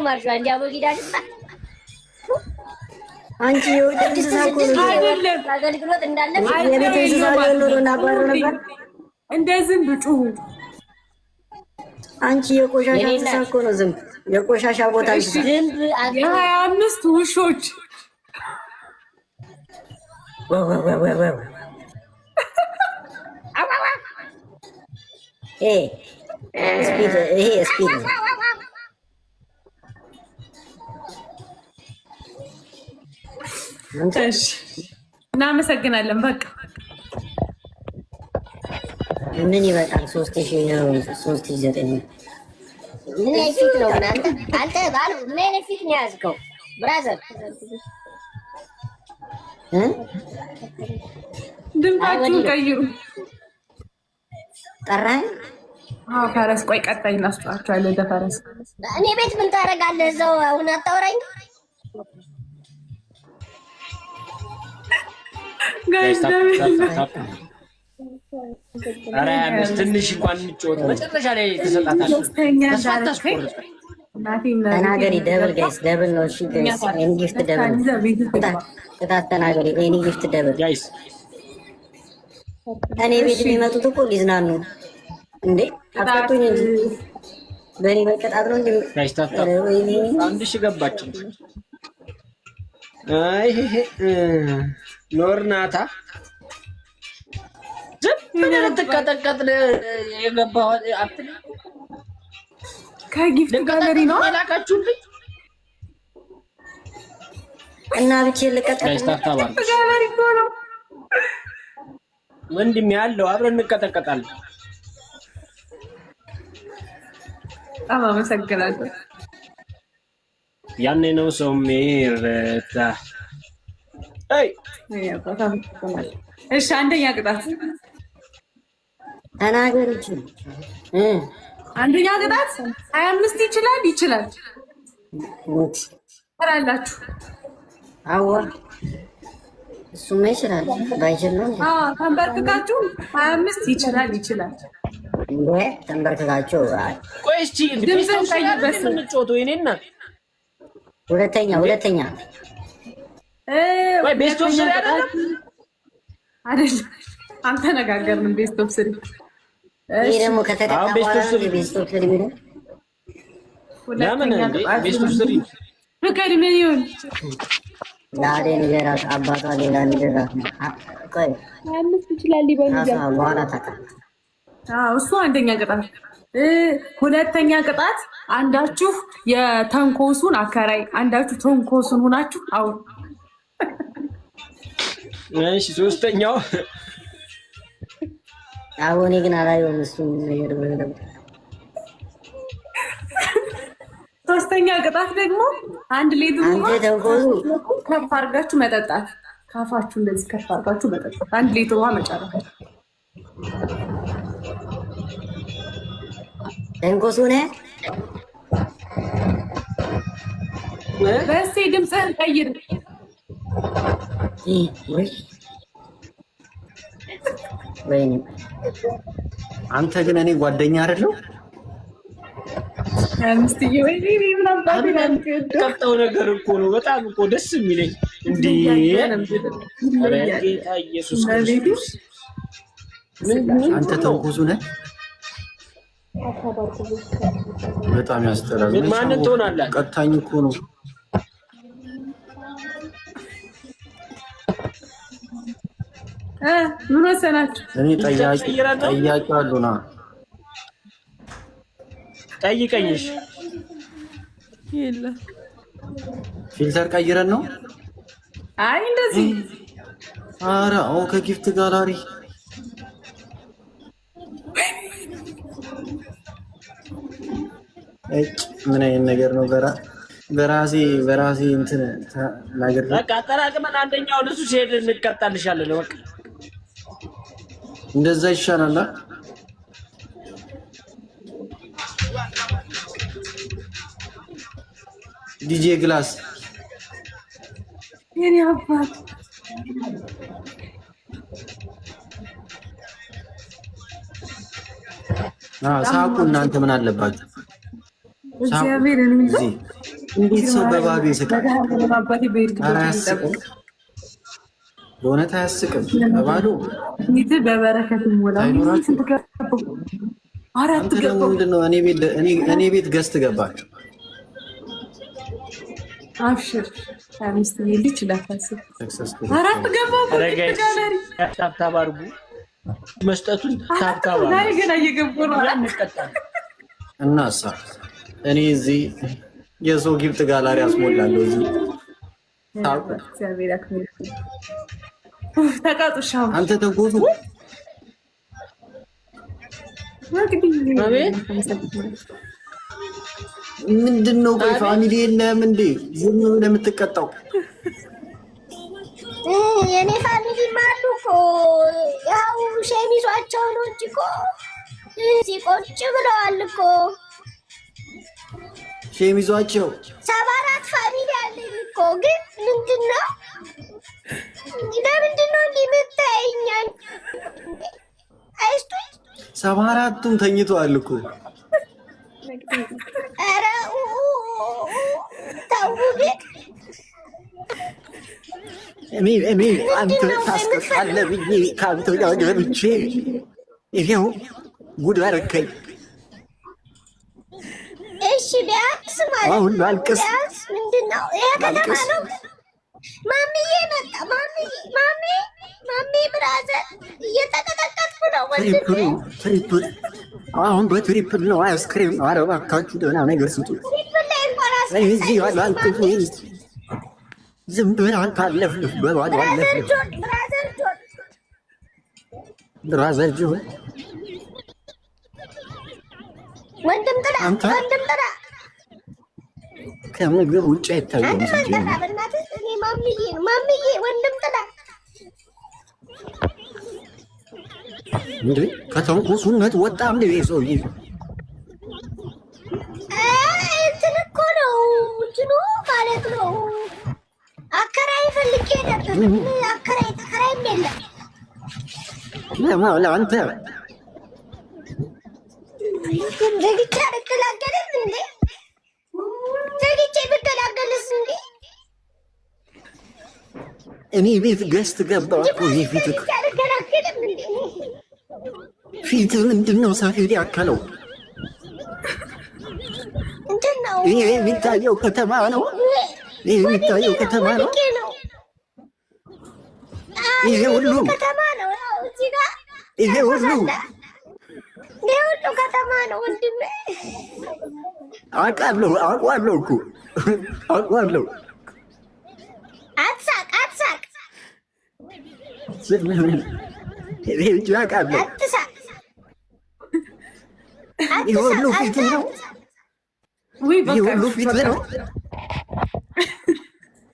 ተማርሽ አንጃቦ ጊዳሽ አንቺ የወደድ ተሳኮ አይደለም አገልግሎት እንዳለ የቤት እንስሳ ኖሮ ናባሩ ነበር እንደዝም ብጩሁ አንቺ የቆሻሻ ተሳኮ ነው ዝም የቆሻሻ ቦታ ዝም 25 ውሾች ስፒድ ይሄ ስፒድ ነው። እሺ እናመሰግናለን። በቃ ምን ይበቃል? 3900 ምን ፊት ነው አንተ ባሉ ምን ፊት ነው ያዝከው ብራዘር? ድምጻችሁን ቀይሩ። ጠራኝ። አዎ ፈረስ ቆይ ቀጣይ እናስጫዋቸዋለን። ለፈረስ እኔ ቤት ምን ታደርጋለህ? እዛው አሁን አታወራኝ ጋይስ ኧረ ትንሽ እንኳን እንጫወት። መጨረሻ ላይ ተሰጣታለህ። ተናገሪ። ደብል ጋይስ ደብል ነው። እሺ ጋይስ ኤኒ ጊፍት ደብል ቅጣት ተናገሪ። ኤኒ ጊፍት ደብል ጋይስ እኔ ቤት የሚመጡት እኮ ሊዝናኑ እንዴ አጣጡኝ እንጂ በእኔ መቀጣት ነው እንዴ ጋይስ ታታ አንድ ሺህ ገባች። አይ ኖርናታ ምን ልትቀጠቀጥ የገባው አትል ከጊፍት ጋለሪ ነው አላካችሁልኝ እና ብቻ ልቀጠቀጥ ጋለሪ ነው ወንድም ያለው አብረን እንቀጠቀጣለን። አመሰግናለሁ። ያኔ ነው ሰው የሚረታ። አይ እሺ አንደኛ ቅጣት ተናገሩት። አንደኛ ቅጣት 25 ይችላል ተራላችሁ። አዎ እሱማ ይችላል። ባይችል ነው ተንበርክካችሁ 25 ይችላል እንዴ ተንበርክካችሁ። ቆይ እስቲ ድምፅን ቀይርበት እንጫወተው። የኔ እናት ሁለተኛ ወይ ቤስት ኦፍ ስሪ አይደለም አንተነጋገርንም። ቤስት ኦፍ ስሪ ይሄ ደግሞ ከተቀጣ በኋላ ቤስት ኦፍ ስሪ ነው። ለምን እንዴ ቤስት ኦፍ ስሪ ፍቅር ምን ይሁን ላዴ ንገራት አባቷ ሌላ ንገራት። ቆይ 25 ይችላል ይበሉ በኋላ ታጣ። እሱ አንደኛ ቅጣት። ሁለተኛ ቅጣት አንዳችሁ የተንኮሱን አከራይ አንዳችሁ ተንኮሱን ሆናችሁ አሁን እሺ ሶስተኛው አሁን ግን አላየሁም። እሱ ነገር ሶስተኛ ቅጣት ደግሞ አንድ ሌትር አንተ ተንኮሱ ከፍ አድርጋችሁ መጠጣት። ካፋችሁ እንደዚህ ከፍ አድርጋችሁ መጠጣት። አንድ ሌትር ውሃ መጨረሻ ተንኮሱ ነህ። በሴ ድምፅህን ቀይር። ወይኔ አንተ ግን እኔ ጓደኛ አይደለሁ። አምስትዬ ወይኔ ምናምን ቀጣው ነገር እኮ ነው በጣም እኮ ደስ የሚለኝ እንዴ ጌታ ኢየሱስ ክርስቶስ። አንተ ተንኮሱ ነህ። በጣም ያስጠላል። ማን ትሆናለህ? ቀጣኝ እኮ ነው። ምን ወሰናችሁ? እኔ ጠያቂ አሉና ጠይቀኝሽ የለም ፊልተር ቀይረን ነው። አይ እንደዚህ ኧረ አዎ ከጊፍት ጋላሪ ምን አይነት ነገር ነው? በራሴ እንትን ነገር በቃ አጠራቅመን አንደኛውን እሱ ሲሄድ እንቀጣልሻለን። በቃ እንደዛ ይሻላል። ዲጄ ግላስ የኔ አባት ሳቁ። እናንተ ምን አለባችሁ? እግዚአብሔር እንዴት ሰው በባዶ ይስቃል? በእውነት አያስቅም። በባዶ በበረከት ሞላ። አንተ ደግሞ ምንድን ነው እኔ ቤት ገዝት ገባችሁ? አብሽር አምስት ይል ይችላል። አራት ገባው ጋለሪ ታብታብ አድርጉ። መስጠቱን ታብታብ አድርጉ። ገና እየገቡ ነው። እናሳ እኔ እዚህ የሰው ጊፍት ጋላሪ አስሞላለሁ። እዚህ ተቃጡሻው አንተ ተጎዱ። ምንድን ነው? ቆይ ፋሚሊ የለም እንዴ? ዝም ብለህ የምትቀጣው? የኔ ፋሚሊ ማሉ እኮ ያው ሸሚዟቸው ነው እንጂ እኮ እዚህ ቁጭ ብለዋል እኮ። ሸሚዟቸው 74 ፋሚሊ አለኝ እኮ። ግን ምንድን ነው ለምንድን ነው እንዲህ የምታየኛል? አይስቱኝ 74ቱም ተኝተዋል እኮ። ኧረ ተው ግን እኔ አንተ ታስቀጣለህ ብዬ ከአንተ ጋር ገብቼ ይኸው ጉድ አደረከኝ። እሺ ቢያንስ ማለት አሁን አልቅስ። ቢያንስ ምንድን ነው ይሄ ከተማ ነው። ማሚዬ መጣ። ማሚ ብራዘር እየተቀጠቀጥኩ ነው። ትሪፕል አሁን በትሪፕል ነው አይስክሪም። ኧረ እባካችሁ ደህና ነገር ስጡ። እዚህ አላልኩት ወይ? ዝም ብለህ አንተ አለፍልፍ በባዶ አለፍልፍ። ብራዘር ጆን ወንድም ጥላ ከምግብ ውጭ አይታየም። ማሚዬ ወንድም ጥላ እንዴ ከተንኮሱነት ወጣ እንዴ ሰውዬ? እንትን እኮ ነው እንትኑ ማለት ነው። አከራይ ፈልጌ ነበር። ተከራይም የለም። ለአንተ ዘግቼ አልገላገልም እንዴ? ዘግቼ ብገላገልስ እንዴ? እኔ ቤት ገዝት ገባ እኮ። ይህ ፊት ምንድን ነው? ሳፊድ ያከለው ይሄ የሚታየው ከተማ ነው። ይሄ የሚታየው ከተማ ነው። ይሄ ሁሉ ከተማ ነው። እዚህ ጋር ይሄ ሁሉ ከተማ ነው ወንድሜ። አውቃለሁ እኮ አውቃለሁ። አትሳቅ። ይሄ ብቻ አውቃለሁ። አትሳቅ። ይሄ ሁሉ ፊት ነው። ይሄ ሁሉ ፊት ነው።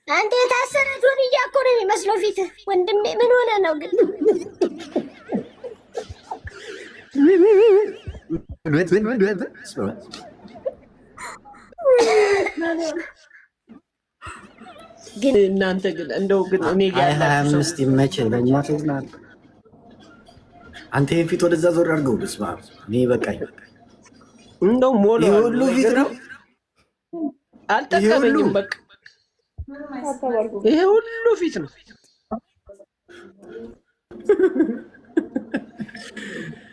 አንተ የታሰረ ጆንያ እኮ ነው የሚመስለው ፊት ወንድሜ። ምን ሆነ ነው ግን? ግን እናንተ ግን እንደው ግን እኔ ጋር 25 ይመችህ። ለእኛ ትዝናል። አንተ የፊት ወደዛ ዞር አድርገው። በስመ አብ እኔ በቃኝ። እንደው ሞሎ ይሄ ሁሉ ፊት ነው። አልጠቀመኝም። በቃ ይሄ ሁሉ ፊት ነው።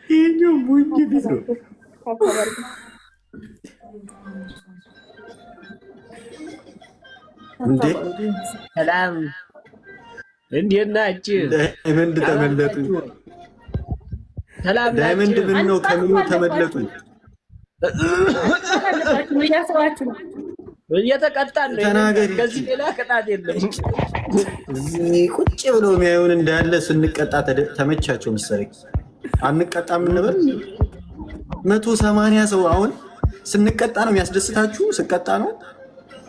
ይሄኛው ቡኝ ፊት ነው። እንዴ ሰላም፣ እንዴት ናችሁ? ዳይመንድ ተመለጡ። ሰላም ዳይመንድ ምን ነው? ከምኑ ተመለጡ? እየተቀጣን ነው። ተናገሪ። ከዚህ ሌላ ቅጣት የለም። እዚህ ቁጭ ብሎ የሚያዩን እንዳለ ስንቀጣ ተመቻቸው መሰለኝ። አንቀጣም እንበል 180 ሰው አሁን ስንቀጣ ነው የሚያስደስታችሁ? ስቀጣ ነው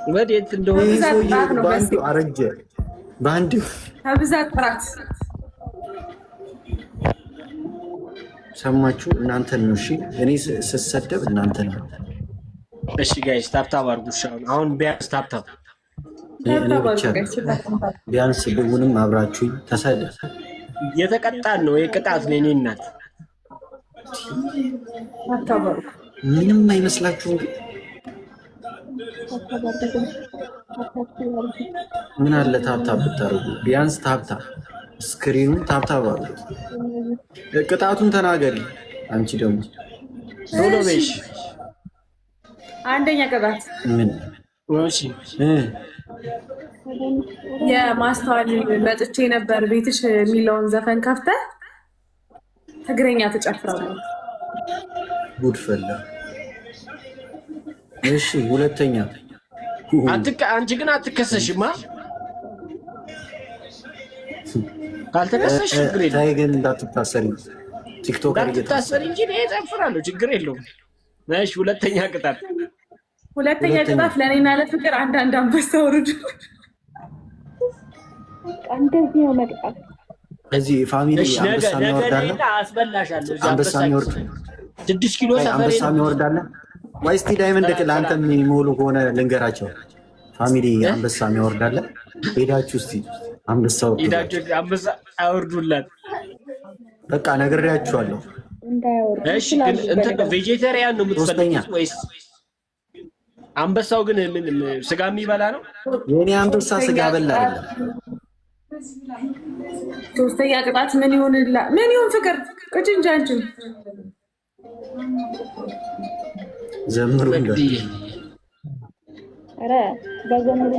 ወዴት እንደሆነ በአንዱ አረጀ። በአንዱ ከብዛት ጥራት ሰማችሁ። እናንተን ነው። እሺ እኔ ስሰደብ እናንተን ነው። እሺ ጋይስ ታብታብ አድርጉ። አሁን ቢያንስ ታብታብ እኔ ብቻ ቢያንስ ብውንም አብራችሁኝ ተሰደብ። የተቀጣን ነው። የቅጣት ነው። እኔ እናት ምንም አይመስላችሁም? ምን አለ ታብታብ ብታደርጉ ቢያንስ ታብታብ ስክሪኑን ታብታብ አድርጉ። ቅጣቱን ተናገሪ አንቺ ደግሞ ቶሎ በይሽ። አንደኛ ቅጣት ምን ወሺ የማስተዋል መጥቼ ነበር ቤትሽ የሚለውን ዘፈን ከፍተህ ትግረኛ ትጨፍራለህ። ጉድ ፈላ። እሺ ሁለተኛ አንቺ ግን አትከሰሽማ። ካልተከሰሽ ችግር የለም። ታይ ግን እንዳትታሰሪ ቲክቶክ እንዳትታሰሪ እንጂ እኔ እጨፍራለሁ፣ ችግር የለውም። እሺ ሁለተኛ ቅጣት ለእኔና ለፍቅር አንዳንድ አንበሳ ውርድ። እንደዚህ ነው መቅጣት። እዚህ ፋሚሊ አንበሳ የሚወርዳለ አስበላሻለሁ። አንበሳ የሚወርድ 6 ኪሎ ሰፈሬ አንበሳ የሚወርዳለ ወይ እስቲ ዳይመንድ ለአንተ የሚሞሉ ከሆነ ልንገራቸው። ፋሚሊ አንበሳ የሚወርዳለ ሄዳችሁ እስቲ አንበሳ አወርዱላት። በቃ ነግሬያችኋለሁ። እሺ ግን እንትን ቬጀቴሪያን ነው የምትፈልጉት ወይስ? አንበሳው ግን ምን ስጋ የሚበላ ነው? የኔ አንበሳ ስጋ በላ አይደለም። ሶስተኛ ቅጣት ምን ይሁን ፍቅር ቅጭንጃንችን ዘምሩ ኧረ በዘመኑ